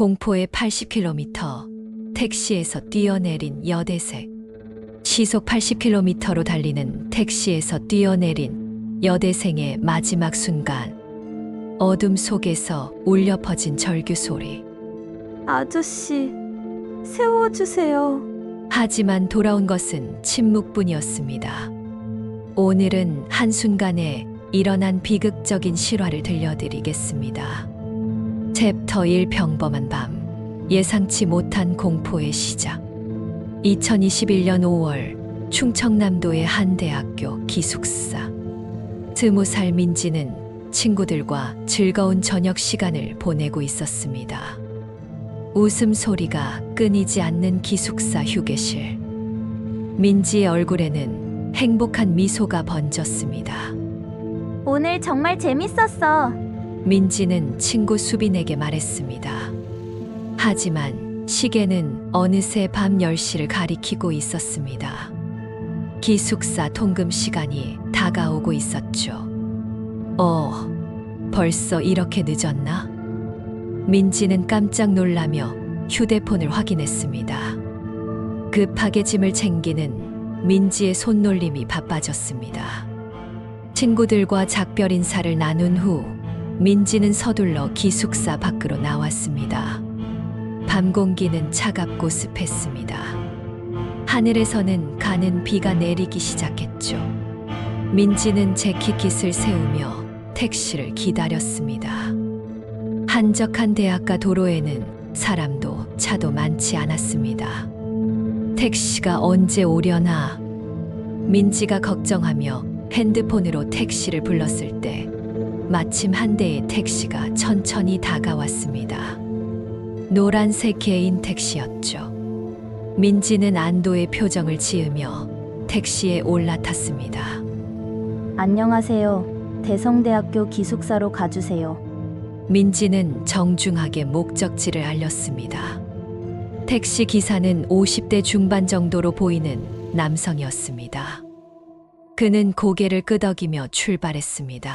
공포의 80km, 택시에서 뛰어내린 여대생. 시속 80km로 달리는 택시에서 뛰어내린 여대생의 마지막 순간. 어둠 속에서 울려 퍼진 절규 소리. 아저씨, 세워주세요. 하지만 돌아온 것은 침묵뿐이었습니다. 오늘은 한순간에 일어난 비극적인 실화를 들려드리겠습니다. 챕터 1 평범한 밤. 예상치 못한 공포의 시작. 2021년 5월 충청남도의 한 대학교 기숙사. 20살 민지는 친구들과 즐거운 저녁 시간을 보내고 있었습니다. 웃음소리가 끊이지 않는 기숙사 휴게실. 민지의 얼굴에는 행복한 미소가 번졌습니다. 오늘 정말 재밌었어. 민지는 친구 수빈에게 말했습니다. 하지만 시계는 어느새 밤 10시를 가리키고 있었습니다. 기숙사 통금 시간이 다가오고 있었죠. 벌써 이렇게 늦었나? 민지는 깜짝 놀라며 휴대폰을 확인했습니다. 급하게 짐을 챙기는 민지의 손놀림이 바빠졌습니다. 친구들과 작별 인사를 나눈 후 민지는 서둘러 기숙사 밖으로 나왔습니다. 밤 공기는 차갑고 습했습니다. 하늘에서는 가는 비가 내리기 시작했죠. 민지는 재킷깃을 세우며 택시를 기다렸습니다. 한적한 대학가 도로에는 사람도 차도 많지 않았습니다. 택시가 언제 오려나? 민지가 걱정하며 핸드폰으로 택시를 불렀을 때 마침 한 대의 택시가 천천히 다가왔습니다. 노란색 개인 택시였죠. 민지는 안도의 표정을 지으며 택시에 올라탔습니다. 안녕하세요. 대성대학교 기숙사로 가주세요. 민지는 정중하게 목적지를 알렸습니다. 택시 기사는 50대 중반 정도로 보이는 남성이었습니다. 그는 고개를 끄덕이며 출발했습니다.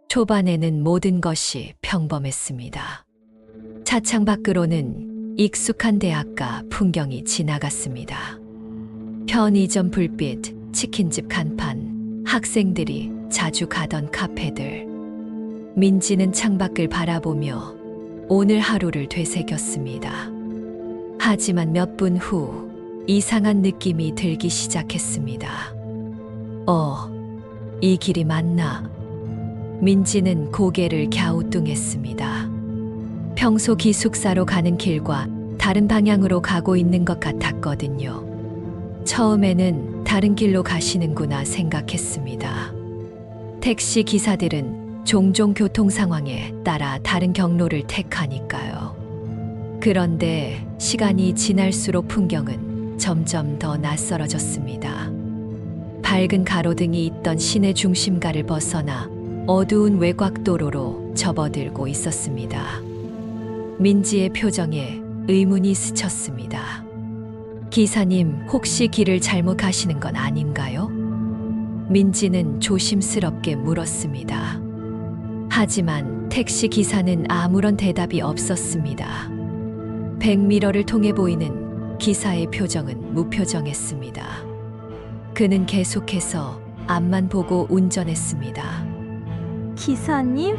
초반에는 모든 것이 평범했습니다. 차창 밖으로는 익숙한 대학가 풍경이 지나갔습니다. 편의점 불빛, 치킨집 간판, 학생들이 자주 가던 카페들. 민지는 창밖을 바라보며 오늘 하루를 되새겼습니다. 하지만 몇 분 후 이상한 느낌이 들기 시작했습니다. 이 길이 맞나? 민지는 고개를 갸우뚱했습니다. 평소 기숙사로 가는 길과 다른 방향으로 가고 있는 것 같았거든요. 처음에는 다른 길로 가시는구나 생각했습니다. 택시 기사들은 종종 교통 상황에 따라 다른 경로를 택하니까요. 그런데 시간이 지날수록 풍경은 점점 더 낯설어졌습니다. 밝은 가로등이 있던 시내 중심가를 벗어나 어두운 외곽도로로 접어들고 있었습니다. 민지의 표정에 의문이 스쳤습니다. 기사님, 혹시 길을 잘못 가시는 건 아닌가요? 민지는 조심스럽게 물었습니다. 하지만 택시 기사는 아무런 대답이 없었습니다. 백미러를 통해 보이는 기사의 표정은 무표정했습니다. 그는 계속해서 앞만 보고 운전했습니다. 기사님?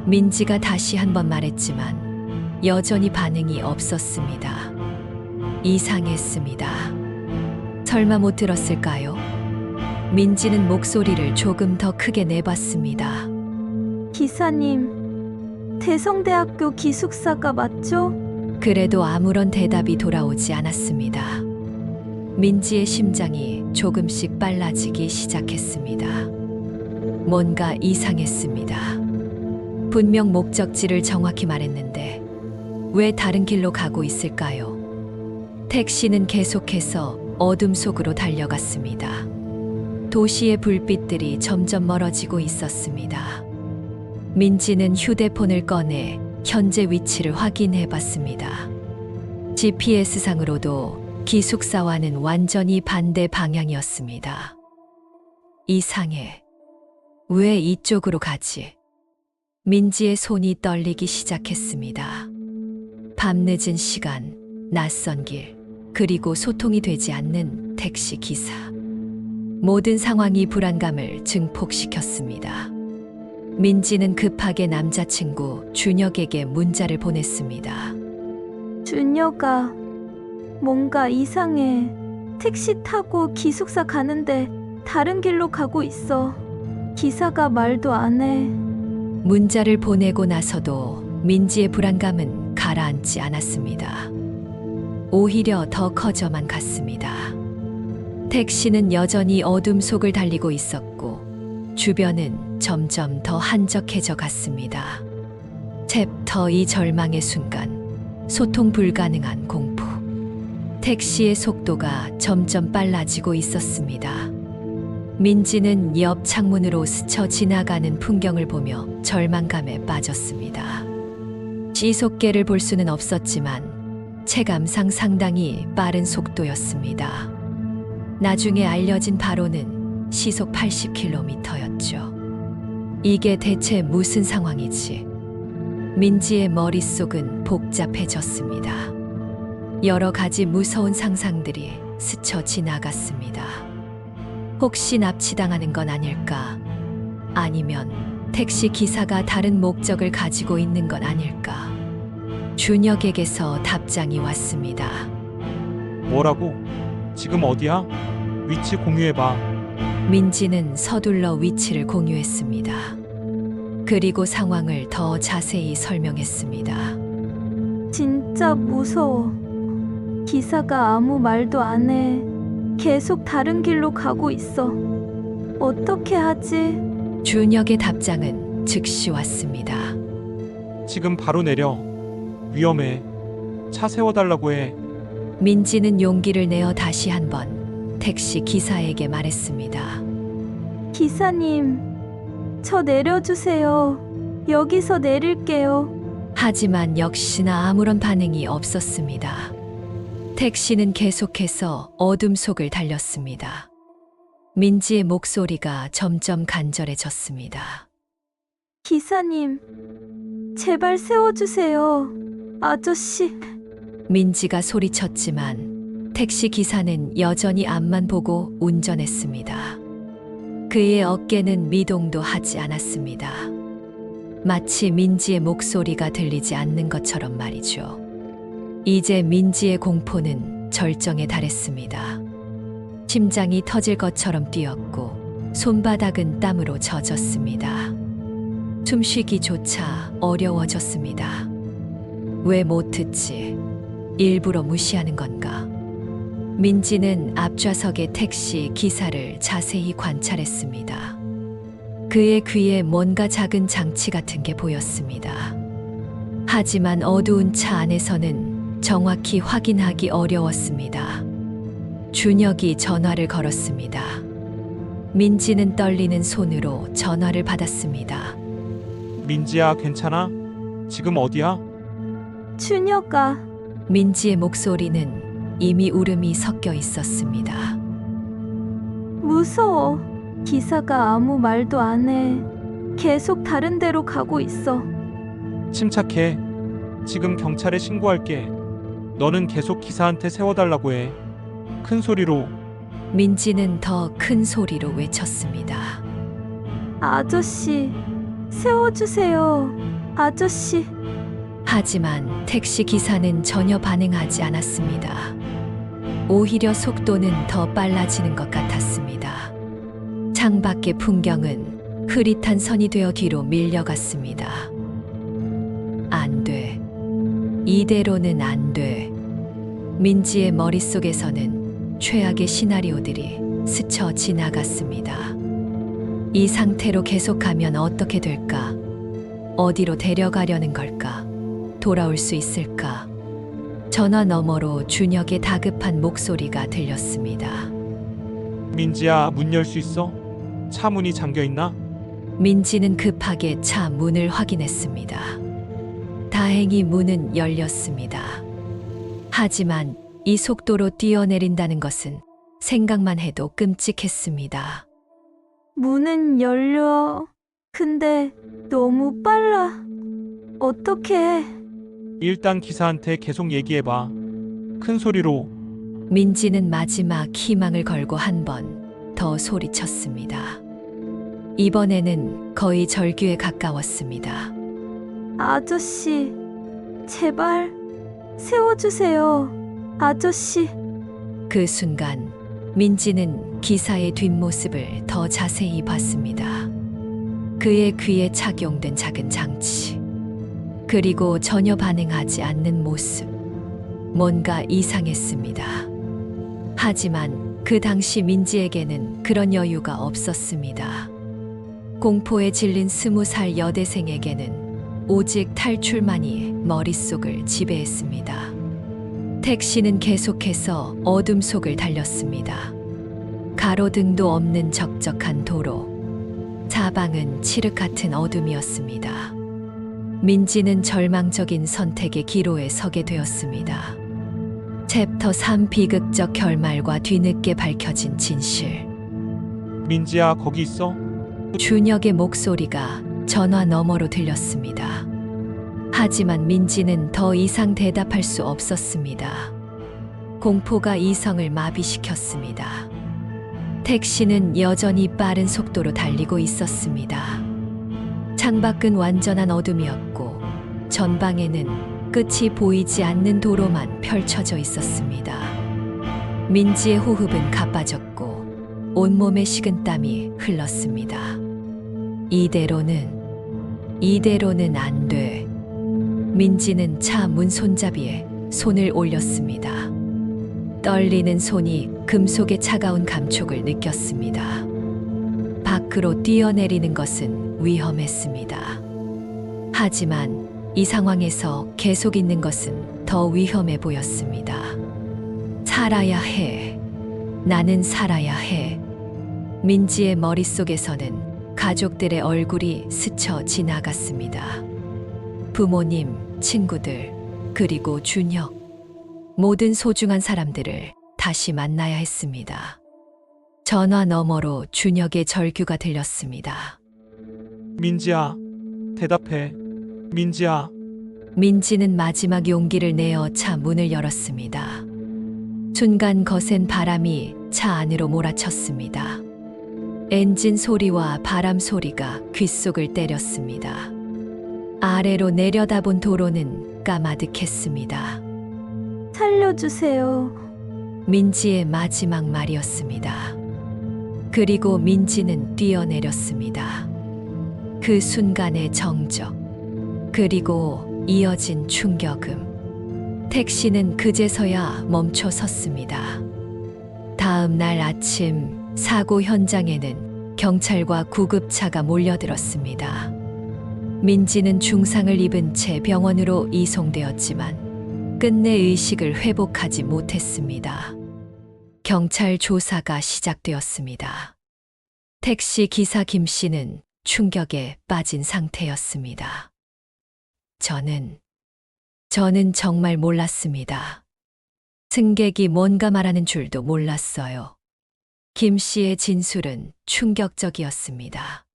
민지가 다시 한 번 말했지만 여전히 반응이 없었습니다. 이상했습니다. 설마 못 들었을까요? 민지는 목소리를 조금 더 크게 내봤습니다. 기사님, 대성대학교 기숙사가 맞죠? 그래도 아무런 대답이 돌아오지 않았습니다. 민지의 심장이 조금씩 빨라지기 시작했습니다. 뭔가 이상했습니다. 분명 목적지를 정확히 말했는데 왜 다른 길로 가고 있을까요? 택시는 계속해서 어둠 속으로 달려갔습니다. 도시의 불빛들이 점점 멀어지고 있었습니다. 민지는 휴대폰을 꺼내 현재 위치를 확인해 봤습니다. GPS상으로도 기숙사와는 완전히 반대 방향이었습니다. 이상해. 왜 이쪽으로 가지? 민지의 손이 떨리기 시작했습니다. 밤늦은 시간, 낯선 길, 그리고 소통이 되지 않는 택시 기사. 모든 상황이 불안감을 증폭시켰습니다. 민지는 급하게 남자친구 준혁에게 문자를 보냈습니다. 준혁아, 뭔가 이상해. 택시 타고 기숙사 가는데 다른 길로 가고 있어. 기사가 말도 안 해. 문자를 보내고 나서도 민지의 불안감은 가라앉지 않았습니다. 오히려 더 커져만 갔습니다. 택시는 여전히 어둠 속을 달리고 있었고 주변은 점점 더 한적해져 갔습니다. 챕터 2 절망의 순간, 소통 불가능한 공포. 택시의 속도가 점점 빨라지고 있었습니다. 민지는 옆 창문으로 스쳐 지나가는 풍경을 보며 절망감에 빠졌습니다. 시속계를 볼 수는 없었지만 체감상 상당히 빠른 속도였습니다. 나중에 알려진 바로는 시속 80km였죠. 이게 대체 무슨 상황이지? 민지의 머릿속은 복잡해졌습니다. 여러 가지 무서운 상상들이 스쳐 지나갔습니다. 혹시 납치당하는 건 아닐까? 아니면 택시 기사가 다른 목적을 가지고 있는 건 아닐까? 준혁에게서 답장이 왔습니다. 뭐라고? 지금 어디야? 위치 공유해봐. 민지는 서둘러 위치를 공유했습니다. 그리고 상황을 더 자세히 설명했습니다. 진짜 무서워. 기사가 아무 말도 안 해. 계속 다른 길로 가고 있어. 어떻게 하지? 준혁의 답장은 즉시 왔습니다. 지금 바로 내려. 위험해. 차 세워달라고 해. 민지는 용기를 내어 다시 한번 택시 기사에게 말했습니다. 기사님, 저 내려주세요. 여기서 내릴게요. 하지만 역시나 아무런 반응이 없었습니다. 택시는 계속해서 어둠 속을 달렸습니다. 민지의 목소리가 점점 간절해졌습니다. 기사님, 제발 세워주세요. 아저씨. 민지가 소리쳤지만 택시 기사는 여전히 앞만 보고 운전했습니다. 그의 어깨는 미동도 하지 않았습니다. 마치 민지의 목소리가 들리지 않는 것처럼 말이죠. 이제 민지의 공포는 절정에 달했습니다. 심장이 터질 것처럼 뛰었고 손바닥은 땀으로 젖었습니다. 숨쉬기조차 어려워졌습니다. 왜 못 듣지? 일부러 무시하는 건가? 민지는 앞좌석의 택시 기사를 자세히 관찰했습니다. 그의 귀에 뭔가 작은 장치 같은 게 보였습니다. 하지만 어두운 차 안에서는 정확히 확인하기 어려웠습니다. 준혁이 전화를 걸었습니다. 민지는 떨리는 손으로 전화를 받았습니다. 민지야, 괜찮아? 지금 어디야? 준혁아, 민지의 목소리는 이미 울음이 섞여 있었습니다. 무서워. 기사가 아무 말도 안 해. 계속 다른 데로 가고 있어. 침착해. 지금 경찰에 신고할게. 너는 계속 기사한테 세워달라고 해. 큰 소리로. 민지는 더 큰 소리로 외쳤습니다. 아저씨, 세워주세요. 아저씨. 하지만 택시 기사는 전혀 반응하지 않았습니다. 오히려 속도는 더 빨라지는 것 같았습니다. 창밖의 풍경은 흐릿한 선이 되어 뒤로 밀려갔습니다. 안 돼. 이대로는 안 돼. 민지의 머릿속에서는 최악의 시나리오들이 스쳐 지나갔습니다. 이 상태로 계속가면 어떻게 될까? 어디로 데려가려는 걸까? 돌아올 수 있을까? 전화 너머로 준혁의 다급한 목소리가 들렸습니다. 민지야, 문 열 수 있어? 차 문이 잠겨 있나? 민지는 급하게 차 문을 확인했습니다. 다행히 문은 열렸습니다. 하지만 이 속도로 뛰어내린다는 것은 생각만 해도 끔찍했습니다. 문은 열려. 근데 너무 빨라. 어떡해. 일단 기사한테 계속 얘기해봐. 큰 소리로. 민지는 마지막 희망을 걸고 한 번 더 소리쳤습니다. 이번에는 거의 절규에 가까웠습니다. 아저씨, 제발 세워주세요. 아저씨. 그 순간 민지는 기사의 뒷모습을 더 자세히 봤습니다. 그의 귀에 착용된 작은 장치, 그리고 전혀 반응하지 않는 모습. 뭔가 이상했습니다. 하지만 그 당시 민지에게는 그런 여유가 없었습니다. 공포에 질린 20살 여대생에게는 오직 탈출만이 머릿속을 지배했습니다. 택시는 계속해서 어둠 속을 달렸습니다. 가로등도 없는 적적한 도로. 사방은 칠흑 같은 어둠이었습니다. 민지는 절망적인 선택의 기로에 서게 되었습니다. 챕터 3 비극적 결말과 뒤늦게 밝혀진 진실. 민지야, 거기 있어? 준혁의 목소리가 전화 너머로 들렸습니다. 하지만 민지는 더 이상 대답할 수 없었습니다. 공포가 이성을 마비시켰습니다. 택시는 여전히 빠른 속도로 달리고 있었습니다. 창밖은 완전한 어둠이었고 전방에는 끝이 보이지 않는 도로만 펼쳐져 있었습니다. 민지의 호흡은 가빠졌고 온몸에 식은땀이 흘렀습니다. 이대로는 안 돼. 민지는 차 문 손잡이에 손을 올렸습니다. 떨리는 손이 금속의 차가운 감촉을 느꼈습니다. 밖으로 뛰어내리는 것은 위험했습니다. 하지만 이 상황에서 계속 있는 것은 더 위험해 보였습니다. 살아야 해. 나는 살아야 해. 민지의 머릿속에서는 가족들의 얼굴이 스쳐 지나갔습니다. 부모님, 친구들, 그리고 준혁. 모든 소중한 사람들을 다시 만나야 했습니다. 전화 너머로 준혁의 절규가 들렸습니다. 민지야, 대답해. 민지야. 민지는 마지막 용기를 내어 차 문을 열었습니다. 순간 거센 바람이 차 안으로 몰아쳤습니다. 엔진 소리와 바람 소리가 귓속을 때렸습니다. 아래로 내려다본 도로는 까마득했습니다. 살려주세요. 민지의 마지막 말이었습니다. 그리고 민지는 뛰어내렸습니다. 그 순간의 정적, 그리고 이어진 충격음. 택시는 그제서야 멈춰 섰습니다. 다음 날 아침 사고 현장에는 경찰과 구급차가 몰려들었습니다. 민지는 중상을 입은 채 병원으로 이송되었지만 끝내 의식을 회복하지 못했습니다. 경찰 조사가 시작되었습니다. 택시 기사 김 씨는 충격에 빠진 상태였습니다. 저는 정말 몰랐습니다. 승객이 뭔가 말하는 줄도 몰랐어요. 김 씨의 진술은 충격적이었습니다.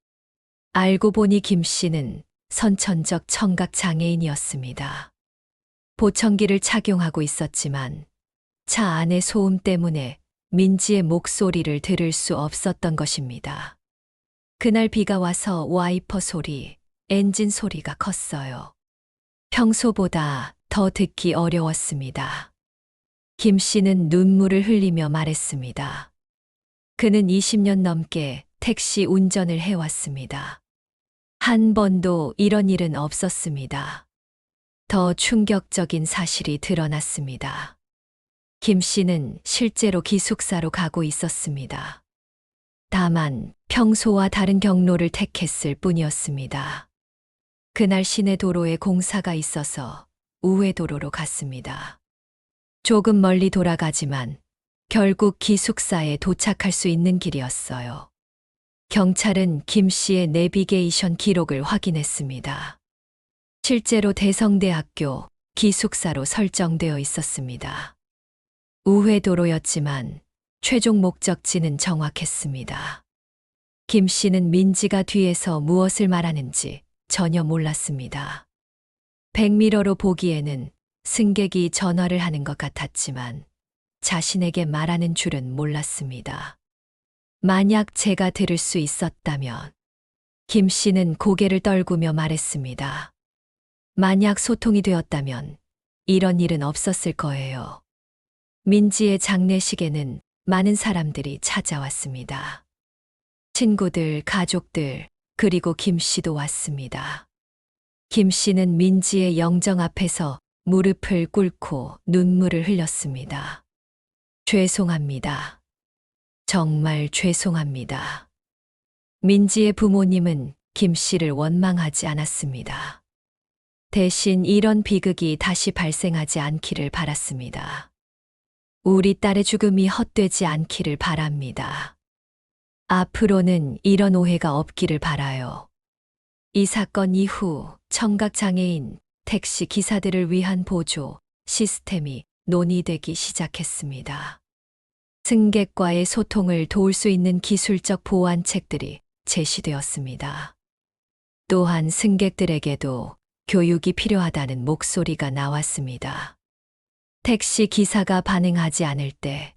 알고 보니 김 씨는 선천적 청각 장애인이었습니다. 보청기를 착용하고 있었지만 차 안의 소음 때문에 민지의 목소리를 들을 수 없었던 것입니다. 그날 비가 와서 와이퍼 소리, 엔진 소리가 컸어요. 평소보다 더 듣기 어려웠습니다. 김 씨는 눈물을 흘리며 말했습니다. 그는 20년 넘게 택시 운전을 해왔습니다. 한 번도 이런 일은 없었습니다. 더 충격적인 사실이 드러났습니다. 김 씨는 실제로 기숙사로 가고 있었습니다. 다만 평소와 다른 경로를 택했을 뿐이었습니다. 그날 시내 도로에 공사가 있어서 우회도로로 갔습니다. 조금 멀리 돌아가지만 결국 기숙사에 도착할 수 있는 길이었어요. 경찰은 김 씨의 내비게이션 기록을 확인했습니다. 실제로 대성대학교 기숙사로 설정되어 있었습니다. 우회도로였지만 최종 목적지는 정확했습니다. 김 씨는 민지가 뒤에서 무엇을 말하는지 전혀 몰랐습니다. 백미러로 보기에는 승객이 전화를 하는 것 같았지만 자신에게 말하는 줄은 몰랐습니다. 만약 제가 들을 수 있었다면 김 씨는 고개를 떨구며 말했습니다. 만약 소통이 되었다면 이런 일은 없었을 거예요. 민지의 장례식에는 많은 사람들이 찾아왔습니다. 친구들, 가족들, 그리고 김 씨도 왔습니다. 김 씨는 민지의 영정 앞에서 무릎을 꿇고 눈물을 흘렸습니다. 죄송합니다. 정말 죄송합니다. 민지의 부모님은 김 씨를 원망하지 않았습니다. 대신 이런 비극이 다시 발생하지 않기를 바랐습니다. 우리 딸의 죽음이 헛되지 않기를 바랍니다. 앞으로는 이런 오해가 없기를 바라요. 이 사건 이후 청각장애인 택시 기사들을 위한 보조 시스템이 논의되기 시작했습니다. 승객과의 소통을 도울 수 있는 기술적 보완책들이 제시되었습니다. 또한 승객들에게도 교육이 필요하다는 목소리가 나왔습니다. 택시 기사가 반응하지 않을 때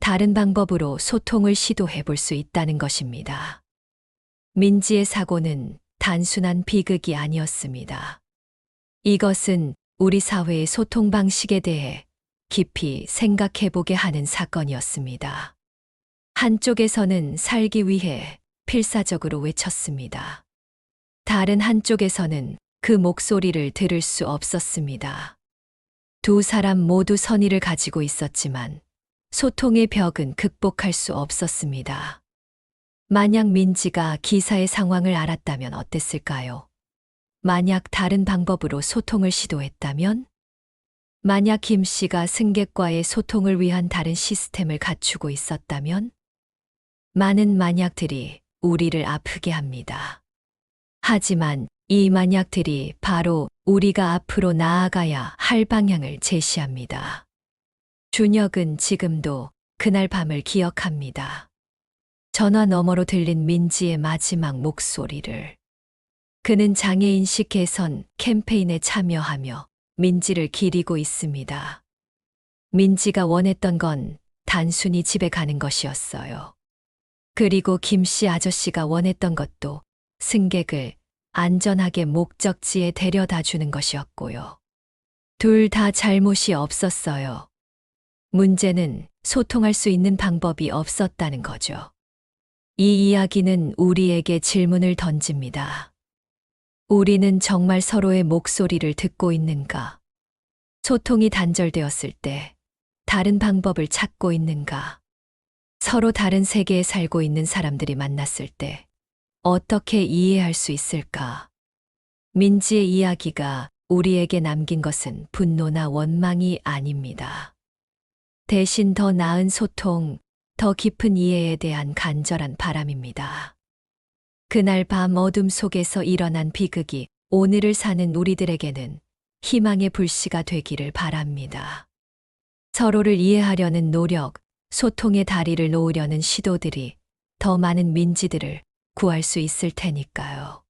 다른 방법으로 소통을 시도해 볼 수 있다는 것입니다. 민지의 사고는 단순한 비극이 아니었습니다. 이것은 우리 사회의 소통 방식에 대해 깊이 생각해 보게 하는 사건이었습니다. 한쪽에서는 살기 위해 필사적으로 외쳤습니다. 다른 한쪽에서는 그 목소리를 들을 수 없었습니다. 두 사람 모두 선의를 가지고 있었지만 소통의 벽은 극복할 수 없었습니다. 만약 민지가 기사의 상황을 알았다면 어땠을까요? 만약 다른 방법으로 소통을 시도했다면? 만약 김 씨가 승객과의 소통을 위한 다른 시스템을 갖추고 있었다면? 많은 만약들이 우리를 아프게 합니다. 하지만 이 만약들이 바로 우리가 앞으로 나아가야 할 방향을 제시합니다. 준혁은 지금도 그날 밤을 기억합니다. 전화 너머로 들린 민지의 마지막 목소리를. 그는 장애인식 개선 캠페인에 참여하며 민지를 기리고 있습니다. 민지가 원했던 건 단순히 집에 가는 것이었어요. 그리고 김 씨 아저씨가 원했던 것도 승객을 안전하게 목적지에 데려다 주는 것이었고요. 둘 다 잘못이 없었어요. 문제는 소통할 수 있는 방법이 없었다는 거죠. 이 이야기는 우리에게 질문을 던집니다. 우리는 정말 서로의 목소리를 듣고 있는가? 소통이 단절되었을 때 다른 방법을 찾고 있는가? 서로 다른 세계에 살고 있는 사람들이 만났을 때 어떻게 이해할 수 있을까? 민지의 이야기가 우리에게 남긴 것은 분노나 원망이 아닙니다. 대신 더 나은 소통, 더 깊은 이해에 대한 간절한 바람입니다. 그날 밤 어둠 속에서 일어난 비극이 오늘을 사는 우리들에게는 희망의 불씨가 되기를 바랍니다. 서로를 이해하려는 노력, 소통의 다리를 놓으려는 시도들이 더 많은 민지들을 구할 수 있을 테니까요.